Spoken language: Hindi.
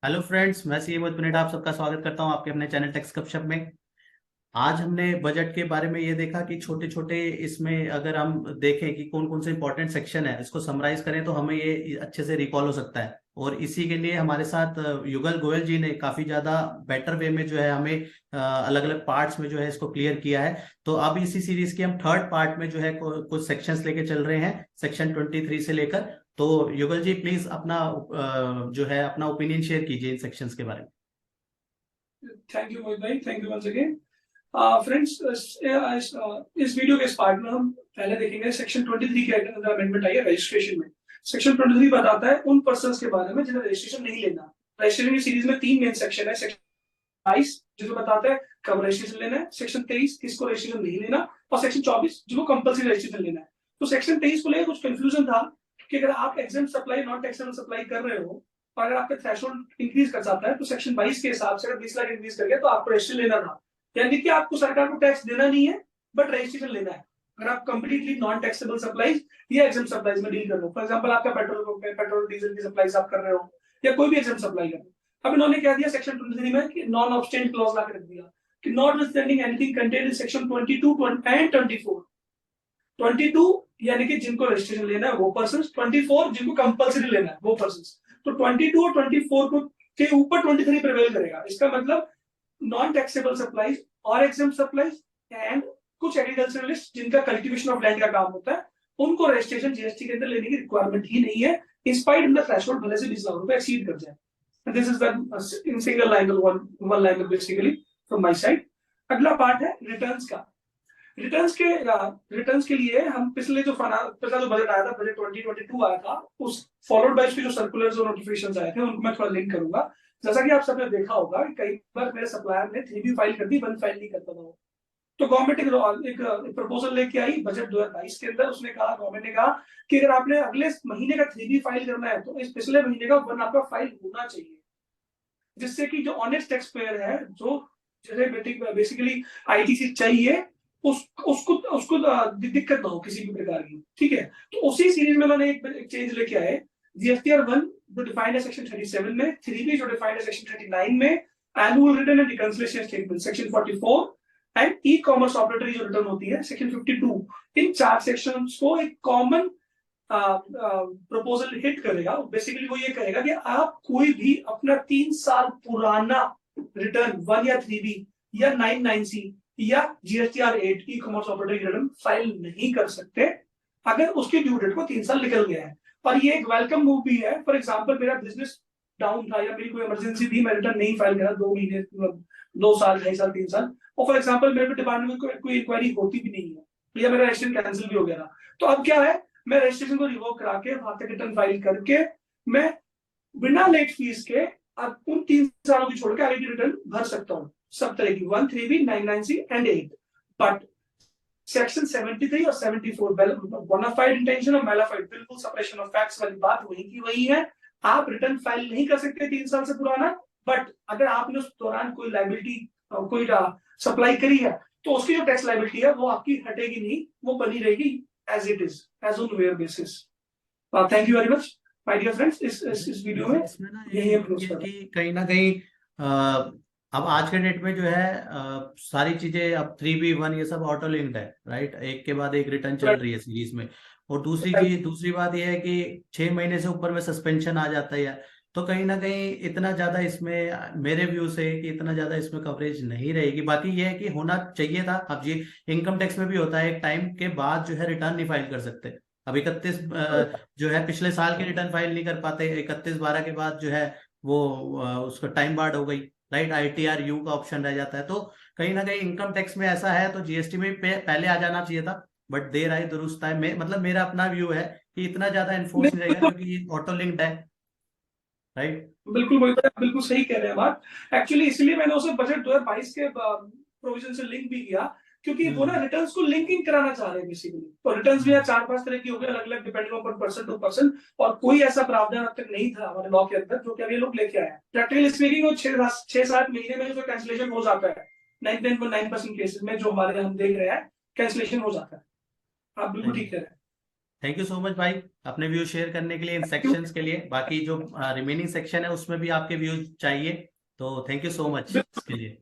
हेलो फ्रेंड्स, मैं सी मिनट आप सबका स्वागत करता हूं आपके अपने चैनल टेक्स गपशप में। आज हमने बजट के बारे में ये देखा कि छोटे छोटे इसमें अगर हम देखें कि कौन कौन से इंपॉर्टेंट सेक्शन है, इसको समराइज करें तो हमें ये अच्छे से रिकॉल हो सकता है। और इसी के लिए हमारे साथ युगल गोयल जी ने काफी ज्यादा बेटर वे में जो है हमें अलग अलग पार्ट्स में जो है इसको क्लियर किया है। तो अब इसी सीरीज के हम थर्ड पार्ट में जो है कुछ सेक्शंस लेके चल रहे हैं, सेक्शन 23 से लेकर। तो युगल जी प्लीज अपना जो है अपना ओपिनियन शेयर कीजिए इन सेक्शंस के बारे में। थैंक यू मोहित भाई, thank you once again. Friends, इस वीडियो के इस पार्ट में हम पहले देखेंगे सेक्शन 23 के अंदर अमेंडमेंट आई है रजिस्ट्रेशन में। सेक्शन 23 बताता है उन पर्सन्स के बारे में जिन्हें रजिस्ट्रेशन नहीं लेना। रजिस्ट्रेशन की सीरीज में 3 मेन सेक्शन है। सेक्शन 22 जिसमें बताता है कब रजिस्ट्रेशन लेना है, सेक्शन 23 किसको रजिस्ट्रेशन नहीं लेना, और सेक्शन 24 जिसको कंपल्सरी रजिस्ट्रेशन लेना है। तो सेक्शन 23 को लेकर कुछ कंफ्यूजन था कि अगर आप exempt supply non taxable supply कर रहे हो और अगर आपका थ्रेशोल्ड इंक्रीज कर जाता है तो सेक्शन 22 के हिसाब से अगर 20 लाख इंक्रीज कर गया तो आपको रजिस्ट्रेशन लेना था। यानी कि आपको सरकार को टैक्स देना नहीं है बट रजिस्ट्रेशन लेना है अगर आप कंप्लीटली नॉन टैक्सेबल सप्लाईज या एग्जाम सप्लाईज में डील कर रहे हो। फॉर एग्जांपल आपका पेट्रोल डीजल की सप्लाईज आप कर रहे हो या कोई भी एग्जाम सप्लाई कर रहे हो। अब इन्होंने क्या दिया सेक्शन 23 में कि नॉन ऑब्स्टेंट क्लॉज ला के रख दिया कि notwithstanding anything contained in section 22 and 24। 22 यानी कि जिनको रजिस्ट्रेशन लेना है वो पर्सन्स, 24 जिनको कंपल्सरी लेना है वो पर्सन्स। तो 22 और 24 को के ऊपर 23 प्रिवेल करेगा। इसका मतलब नॉन टैक्सेबल सप्लाईज और एग्जाम सप्लाईज एंड कुछ एग्रीकल्चरलिस्ट जिनका कल्टीवेशन ऑफ लैंड का काम होता है उनको रजिस्ट्रेशन जीएसटी के अंदर लेने की रिक्वायरमेंट ही नहीं है, इंस्पाइट इन द थ्रेशोल्ड भले से 20 लाख रुपए एक्सीड कर जाए। This is the in single line one line basically from my side. अगला पार्ट है रिटर्न्स का। रिटर्न्स के लिए हम पिछला जो बजट आया था, बजट 2022 आया था, उस फॉलोड बाय उसके जो सर्कुलर्स और नोटिफिकेशंस आए थे उनको मैं थोड़ा लिंक करूंगा। जैसा कि आप सबने देखा होगा कई बार मेरे सप्लायर ने 3B फाइल कर दी, 1 फाइल नहीं करता था। तो गवर्नमेंट एक प्रपोजल लेके आई बजट 2022 के अंदर। उसने कहा, गवर्नमेंट ने कहा कि अगर आपने अगले महीने का 3B फाइल करना है तो इस पिछले महीने का 1 आपका फाइल होना चाहिए, जिससे कि जो ऑनेस्ट टैक्स पेयर है, जो बेसिकली आईटीसी चाहिए, उसको दिक्कत ना हो किसी भी प्रकार की। ठीक है, तो उसी सीरीज में मैंने एक चेंज लेके आए। जीएसटीआर 1 जो डिफाइंड है सेक्शन 37 में, 3B जो डिफाइंड है सेक्शन 39 में, annual return and reconciliation statement section 44 and e commerce operatory जो रिटर्न होती है सेक्शन 52। इन 4 सेक्शंस को एक कॉमन प्रपोजल हिट करेगा। बेसिकली वो ये कहेगा कि आप कोई भी अपना 3 साल पुराना रिटर्न 1 या 3B या 99C या GSTR 8 e commerce operating return file नहीं कर सकते अगर उसकी ड्यू डेट को 3 साल निकल गया है। और ये एक वेलकम मूव भी है। फॉर एग्जांपल मेरा बिजनेस डाउन था या मेरी कोई इमरजेंसी थी, मैं रिटर्न नहीं फाइल करा 2 महीने, 2 साल, 2.5 साल, 3 साल, और फॉर एग्जांपल मेरे डिपार्टमेंट में कोई इंक्वायरी होती भी नहीं है या मेरा रजिस्ट्रेशन कैंसिल भी हो गया था, तो अब क्या है, मैं रजिस्ट्रेशन को रिवोक करा के वहां तक रिटर्न फाइल करके मैं बिना लेट फीस के अब उन 3 सालों की छोड़ के आगे की रिटर्न भर सकता हूँ, सब तरह की 1, 3B, 99C and 8। But section 73 और 74 बोनाफाइड इंटेंशन और मेलाफाइड बिल्कुल सेपरेशन ऑफ फैक्ट्स वाली बात वही की वही है। आप रिटर्न फाइल नहीं कर सकते 3 साल से पुराना, बट अगर आपने उस दौरान कोई लायबिलिटी कोई सप्लाई करी है तो उसकी जो टैक्स लायबिलिटी है वो आपकी हटेगी नहीं, वो बनी रहेगी as it is, as on where basis. Thank you very much my dear friends. इस वीडियो में इसमें ना यही कि कहीं ना कहीं अब आज के डेट में जो है सारी चीजें अब 3B 1 ये सब ऑटो लिंक्ड है, राइट। एक के बाद एक रिटर्न चल रही है सीरीज में। और दूसरी बात यह है कि 6 महीने से ऊपर में सस्पेंशन आ जाता है, तो कहीं ना कहीं इतना ज्यादा इसमें मेरे व्यू से कि इतना ज्यादा इसमें कवरेज नहीं रहेगी। बाकी यह है कि होना चाहिए था। अब ये इनकम टैक्स में भी होता है, एक टाइम के बाद जो है रिटर्न नहीं फाइल कर सकते। अब 31 जो है पिछले साल के रिटर्न फाइल नहीं कर पाते, 31/12 के बाद जो है वो उसका टाइम बार्ड हो गई, राइट। ITR-U का ऑप्शन रह जाता है। तो कहीं ना कहीं इनकम टैक्स में ऐसा है, तो जीएसटी में पहले आ जाना चाहिए था, बट देर आई दुरुस्त है। मतलब मेरा अपना व्यू है कि इतना ज्यादा एनफोर्स नहीं रहेगा क्योंकि ये ऑटो लिंक्ड है, राइट। बिल्कुल बिल्कुल सही कह रहे हैं बात। एक्चुअली इसलिए मैंने उसे बजट 2022 के प्रोविजन से लिंक भी किया, क्योंकि वो ना रिटर्न्स को लिंकिंग कराना चाह रहे हैं बेसिकली। तो रिटर्न्स भी 4-5 तरह की हो गई, अलग अलग depending on person to person, और कोई ऐसा प्रावधान अब तक नहीं था हमारे लॉ के अंदर जो कि अभी लोग लेके आए हैं। प्रैक्टिकली स्पीकिंग वो 6-7 महीने में जो कैंसिलेशन हो जाता है 99.9% केसेस में जो हमारे हम देख रहे हैं कैंसिलेशन हो जाता है। आप बिल्कुल ठीक कह रहे हैं। थैंक यू सो मच भाई अपने व्यूज शेयर करने के लिए इन सेक्शंस के लिए। बाकी जो रिमेनिंग सेक्शन है उसमें भी आपके व्यूज चाहिए, तो थैंक यू सो मच इसके लिए।